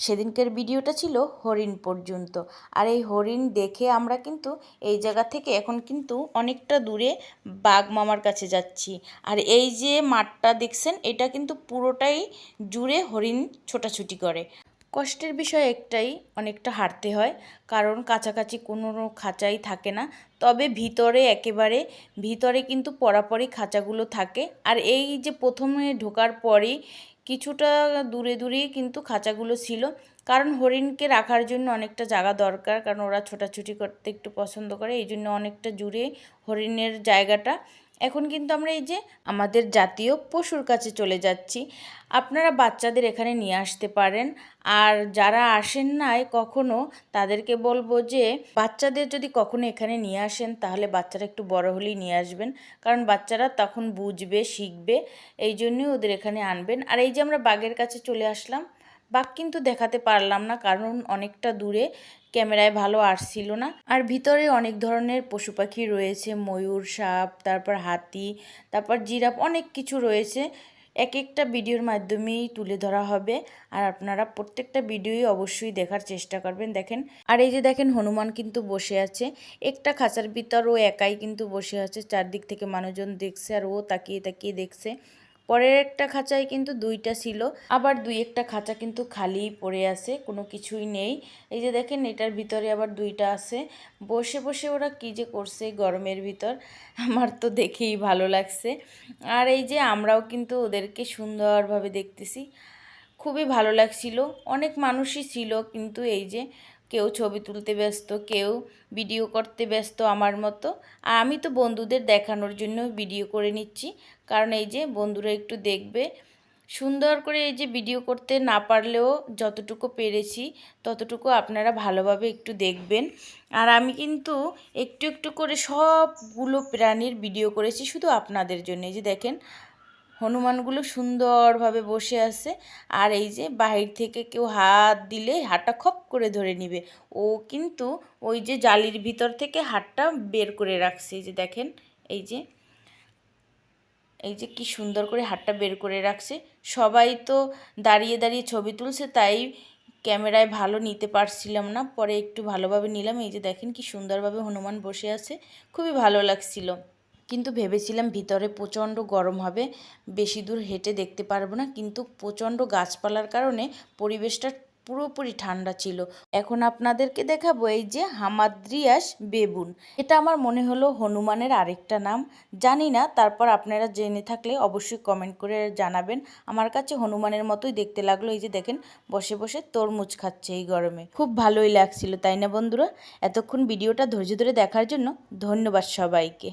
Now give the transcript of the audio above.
সেদিনকার ভিডিওটা ছিল হরিণ পর্যন্ত। আর এই হরিণ দেখে আমরা কিন্তু এই জায়গা থেকে এখন কিন্তু অনেকটা দূরে বাঘ মামার কাছে যাচ্ছি। আর এই যে মাঠটা দেখছেন, এটা কিন্তু পুরোটাই জুড়ে হরিণ ছোটাছুটি করে। কষ্টের বিষয় একটাই, অনেকটা হাঁটতে হয়, কারণ কাছাকাছি কোনো খাঁচাই থাকে না। তবে ভিতরে একেবারে ভিতরে কিন্তু পরাপরই খাঁচাগুলো থাকে। আর এই যে প্রথমে ঢোকার পরেই কিছুটা দূরে দূরেই কিন্তু খাঁচাগুলো ছিল, কারণ হরিণকে রাখার জন্য অনেকটা জায়গা দরকার, কারণ ওরা ছোটাছুটি করতে একটু পছন্দ করে, এই জন্য অনেকটা জুড়ে হরিণের জায়গাটা। এখন কিন্তু আমরা এই যে আমাদের জাতীয় পশুর কাছে চলে যাচ্ছি। আপনারা বাচ্চাদের এখানে নিয়ে আসতে পারেন। আর যারা আসেন নাই কখনো, তাদেরকে বলবো যে বাচ্চাদের যদি কখনো এখানে নিয়ে আসেন, তাহলে বাচ্চারা একটু বড় হলেই নিয়ে আসবেন, কারণ বাচ্চারা তখন বুঝবে, শিখবে। এই জন্যই ওদের এখানে আনবেন। আর এই যে আমরা বাঘের কাছে চলে আসলাম, বাঘ কিন্তু দেখাতে পারলাম না, কারণ অনেকটা দূরে, ক্যামেরায় ভালো আসছিল না। আর ভিতরে অনেক ধরনের পশু পাখি রয়েছে, ময়ূর, সাপ, তারপর হাতি, তারপর জিরাফ, অনেক কিছু রয়েছে। এক একটা ভিডিওর মাধ্যমেই তুলে ধরা হবে। আর আপনারা প্রত্যেকটা ভিডিওই অবশ্যই দেখার চেষ্টা করবেন। দেখেন, আর এই যে দেখেন হনুমান কিন্তু বসে আছে একটা খাঁচার ভিতর, ও একাই কিন্তু বসে আছে, চারদিক থেকে মানুষজন দেখছে আর ও তাকিয়ে তাকিয়ে দেখছে। পরের একটা খাঁচায় কিন্তু দুইটা ছিল, আবার দুই একটা খাঁচা কিন্তু খালি পড়ে আছে, কোনো কিছুই নেই। এই যে দেখেন এটার ভিতরে আবার দুইটা আছে। বসে বসে ওরা কী যে করছে গরমের ভিতর, আমার তো দেখেই ভালো লাগছে। আর এই যে আমরাও কিন্তু ওদেরকে সুন্দরভাবে দেখতেছি, খুবই ভালো লাগছিল। অনেক মানুষই ছিল, কিন্তু এই যে কেউ ছবি তুলতে ব্যস্ত, কেউ ভিডিও করতে ব্যস্ত আমার মতো। আর আমি তো বন্ধুদের দেখানোর জন্য ভিডিও করে নিচ্ছি, কারণ এই যে বন্ধুরা একটু দেখবে সুন্দর করে। এই যে ভিডিও করতে না পারলেও যতটুকু পেরেছি ততটুকু আপনারা ভালোভাবে একটু দেখবেন। আর আমি কিন্তু একটু একটু করে সবগুলো প্রাণীর ভিডিও করেছি শুধু আপনাদের জন্য। এই যে দেখেন হনুমানগুলো সুন্দরভাবে বসে আছে। আর এই যে বাহির থেকে কেউ হাত দিলে হাতটা খপ করে ধরে নিবে, ও কিন্তু ওই যে জালির ভিতর থেকে হাতটা বের করে রাখছে। এই যে দেখেন, এই যে এই যে কি সুন্দর করে হাতটা বের করে রাখছে। সবাই তো দাঁড়িয়ে দাঁড়িয়ে ছবি তুলছে, তাই ক্যামেরায় ভালো নিতে পারছিলাম না, পরে একটু ভালোভাবে নিলাম। এই যে দেখেন কি সুন্দরভাবে হনুমান বসে আছে, খুবই ভালো লাগছিল। কিন্তু ভেবেছিলাম ভিতরে প্রচণ্ড গরম হবে, বেশি দূর হেঁটে দেখতে পারবো না, কিন্তু প্রচণ্ড গাছপালার কারণে পরিবেশটা পুরোপুরি ঠান্ডা ছিল। এখন আপনাদেরকে দেখাবো এই যে হামাদ্রিয়াস বেবুন। এটা আমার মনে হলো হনুমানের আরেকটা নাম, জানি না। তারপর আপনারা জেনে থাকলে অবশ্যই কমেন্ট করে জানাবেন। আমার কাছে হনুমানের মতোই দেখতে লাগলো। এই যে দেখেন বসে বসে তরমুজ খাচ্ছে এই গরমে, খুব ভালোই লাগছিল, তাই না বন্ধুরা? এতক্ষণ ভিডিওটা ধৈর্য ধরে দেখার জন্য ধন্যবাদ সবাইকে।